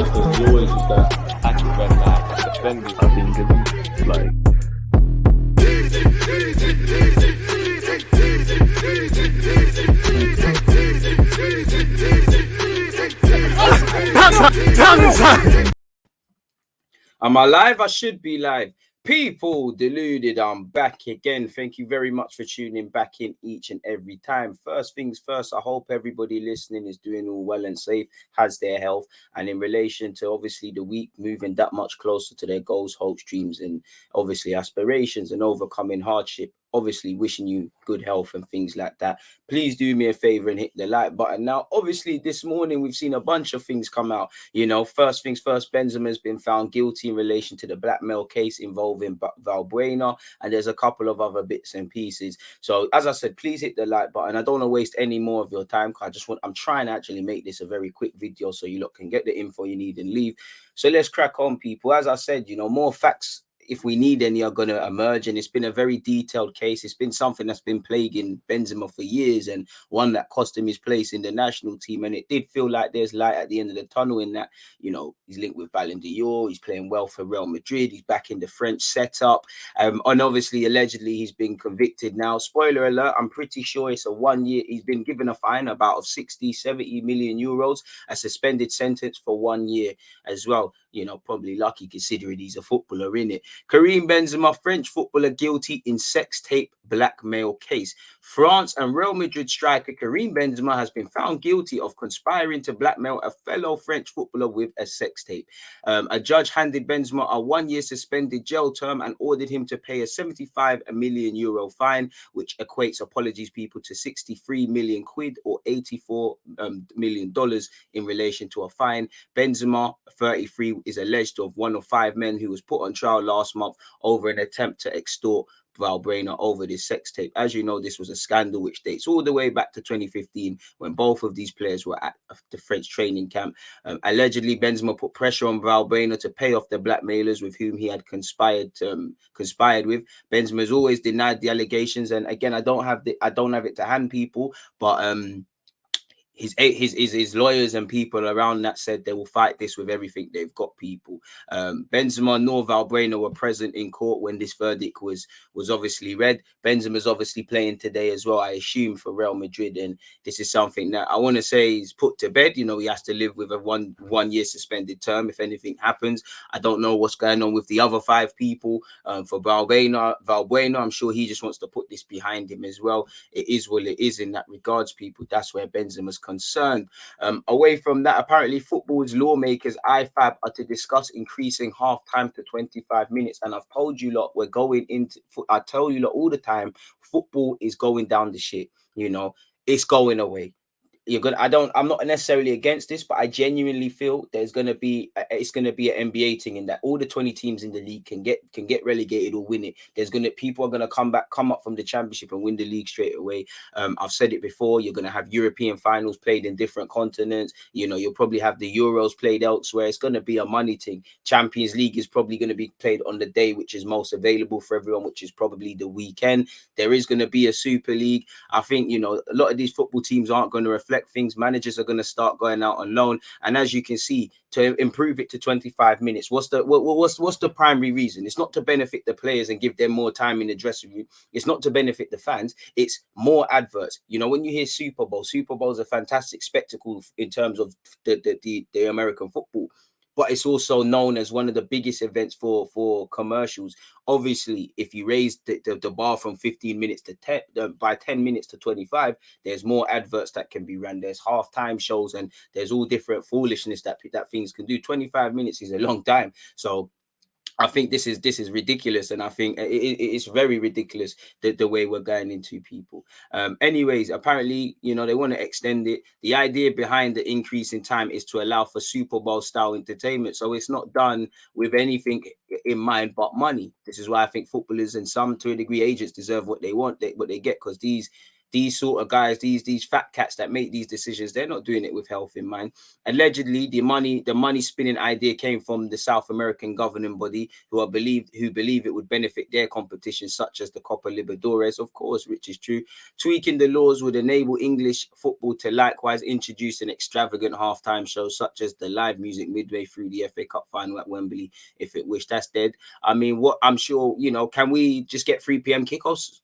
because he always is that. I can run like defending. I think it's like Am I live? I should be live. People deluded, I'm back again. Thank you very much for tuning back in each and every time. First things first, I hope everybody listening is doing all well and safe, has their health, and in relation to obviously the week moving that much closer to their goals, hopes, dreams, and obviously aspirations and overcoming hardship. Obviously wishing you good health and things like that. Please do me a favor and hit the like button. Now, obviously this morning we've seen a bunch of things come out. You know, first things first, Benzema has been found guilty in relation to the blackmail case involving Valbuena, and there's a couple of other bits and pieces. So as I said, please hit the like button. I don't want to waste any more of your time, because I'm trying to actually make this a very quick video so you lot can get the info you need and leave. So let's crack on, people. As I said, you know, more facts, if we need any, are going to emerge, and it's been a very detailed case. It's been something that's been plaguing Benzema for years, and one that cost him his place in the national team. And it did feel like there's light at the end of the tunnel in that, you know, he's linked with Ballon d'Or, he's playing well for Real Madrid, he's back in the French setup, and obviously allegedly he's been convicted now. Spoiler alert, I'm pretty sure it's a 1 year. He's been given a fine about of 60-70 million euros, a suspended sentence for 1 year as well. You know, probably lucky considering he's a footballer, innit? Karim Benzema, French footballer, guilty in sex tape blackmail case. France and Real Madrid striker Karim Benzema has been found guilty of conspiring to blackmail a fellow French footballer with a sex tape. A judge handed Benzema a 1 year suspended jail term and ordered him to pay a 75 million euro fine, which equates, apologies people, to 63 million quid or $84 million in relation to a fine. Benzema, 33, is alleged to have one of 5 men who was put on trial last month over an attempt to extort Valbuena over this sex tape. As you know, this was a scandal which dates all the way back to 2015 when both of these players were at the French training camp. Allegedly, Benzema put pressure on Valbuena to pay off the blackmailers with whom he had conspired with. Benzema has always denied the allegations, and again, I don't have it to hand, people, but his lawyers and people around that said they will fight this with everything they've got, people. Benzema nor Valbuena were present in court when this verdict was obviously read. Benzema's obviously playing today as well, I assume, for Real Madrid, and this is something that I want to say is put to bed. You know, he has to live with a one year suspended term if anything happens. I don't know what's going on with the other 5 people. For Valbuena, I'm sure he just wants to put this behind him as well. It is what it is in that regards, people. That's where Benzema's concerned. Away from that, apparently football's lawmakers IFAB are to discuss increasing half time to 25 minutes. And I've told you lot, I tell you lot all the time, football is going down the shit. You know, it's going away. I'm not necessarily against this, but I genuinely feel it's going to be an NBA thing in that all the 20 teams in the league can get relegated or win it. People are going to come up from the championship and win the league straight away. I've said it before, you're going to have European finals played in different continents. You know, you'll probably have the Euros played elsewhere. It's going to be a money thing. Champions League is probably going to be played on the day which is most available for everyone, which is probably the weekend. There is going to be a Super League. I think, you know, a lot of these football teams aren't going to reflect things. Managers are going to start going out on loan, and as you can see, to improve it to 25 minutes, what's the primary reason? It's not to benefit the players and give them more time in the dressing room. It's not to benefit the fans. It's more adverts. You know, when you hear Super Bowl is a fantastic spectacle in terms of the American football, but it's also known as one of the biggest events for commercials. Obviously, if you raise the bar from 15 minutes to 10 minutes to 25, there's more adverts that can be run. There's halftime shows, and there's all different foolishness that things can do. 25 minutes is a long time. So I think this is ridiculous, and I think it's very ridiculous the way we're going into, people. Anyways, apparently, you know, they want to extend it. The idea behind the increase in time is to allow for Super Bowl style entertainment. So it's not done with anything in mind but money. This is why I think footballers and some, to a degree, agents deserve what they want, what they get, because these these sort of guys, these fat cats that make these decisions, they're not doing it with health in mind. Allegedly, the money spinning idea came from the South American governing body, who believe it would benefit their competition, such as the Copa Libertadores, of course, which is true. Tweaking the laws would enable English football to likewise introduce an extravagant halftime show, such as the live music midway through the FA Cup final at Wembley, if it wished. That's dead. I mean, what I'm sure, can we just get 3 p.m. kickoffs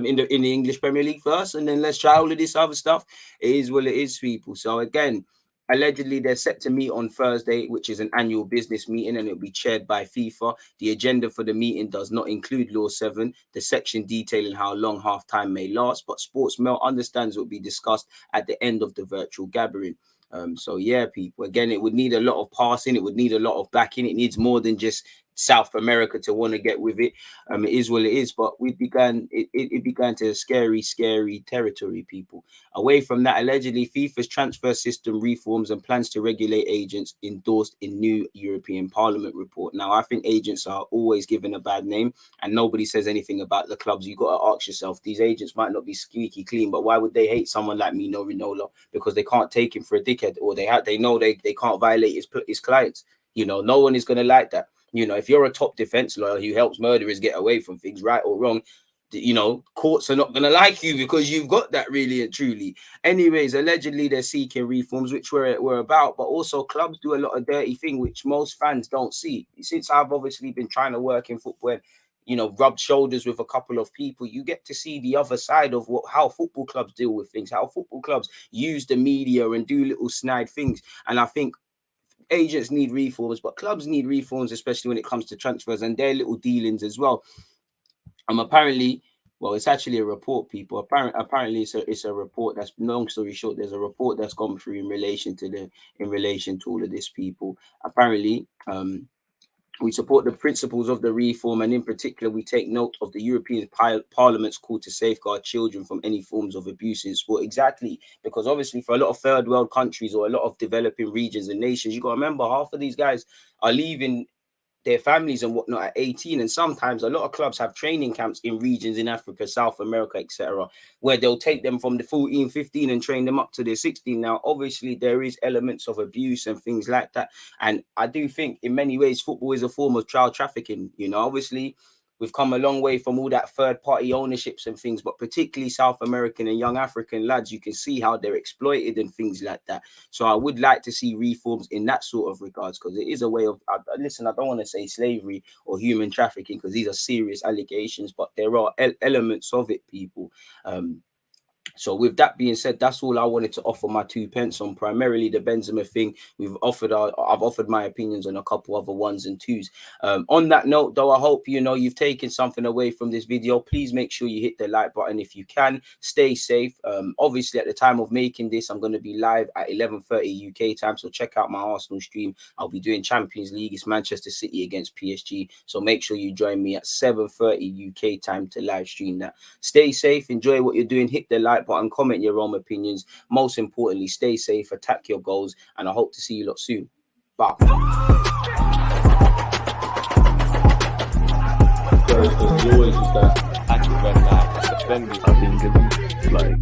in the English Premier League first, and then let's try all of this other stuff? It is what it is, people. So again, allegedly, they're set to meet on Thursday, which is an annual business meeting, and it'll be chaired by FIFA. The agenda for the meeting does not include Law 7, the section detailing how long halftime may last, but Sportsmail understands it will be discussed at the end of the virtual gathering. So yeah, people, again, it would need a lot of passing, it would need a lot of backing, it needs more than just South America to want to get with it. It is what it is, but it began to scary territory, people. Away from that, allegedly, FIFA's transfer system reforms and plans to regulate agents endorsed in new European Parliament report. Now, I think agents are always given a bad name, and nobody says anything about the clubs. You got to ask yourself, these agents might not be squeaky clean, but why would they hate someone like Mino Raiola? Because they can't take him for a dickhead, or they know they can't violate his clients. No one is going to like that. If you're a top defense lawyer who helps murderers get away from things, right or wrong, courts are not going to like you because you've got that, really and truly. Anyways, allegedly they're seeking reforms, which we're about, but also clubs do a lot of dirty thing, which most fans don't see. Since I've obviously been trying to work in football and, rubbed shoulders with a couple of people, you get to see the other side of how football clubs deal with things, how football clubs use the media and do little snide things. And I think agents need reforms, but clubs need reforms, especially when it comes to transfers and their little dealings as well. Apparently, well, it's actually a report, people. Apparently, it's a report that's, long story short, there's a report that's gone through in relation to all of this, people. Apparently, we support the principles of the reform, and in particular, we take note of the European Parliament's call to safeguard children from any forms of abuse in sport. Exactly, because obviously for a lot of third world countries or a lot of developing regions and nations, you got to remember, half of these guys are leaving their families and whatnot at 18, and sometimes a lot of clubs have training camps in regions in Africa, South America, etc., where they'll take them from the 14, 15 and train them up to their 16. Now, obviously, there is elements of abuse and things like that, and I do think in many ways football is a form of child trafficking. Obviously we've come a long way from all that third-party ownerships and things, but particularly South American and young African lads, you can see how they're exploited and things like that. So I would like to see reforms in that sort of regards, because it is a way of, listen, I don't want to say slavery or human trafficking, because these are serious allegations, but there are elements of it, people. So with that being said, that's all I wanted to offer my 2 pence on, primarily the Benzema thing. I've offered my opinions on a couple other ones and twos. On that note, though, I hope you've taken something away from this video. Please make sure you hit the like button if you can. Stay safe. Obviously, at the time of making this, I'm going to be live at 11:30 UK time, so check out my Arsenal stream. I'll be doing Champions League. It's Manchester City against PSG, so make sure you join me at 7:30 UK time to live stream that. Stay safe. Enjoy what you're doing. Hit the like button, comment your own opinions. Most importantly, stay safe, attack your goals, and I hope to see you lot soon. Bye. As always, is that active and defending. I think it's like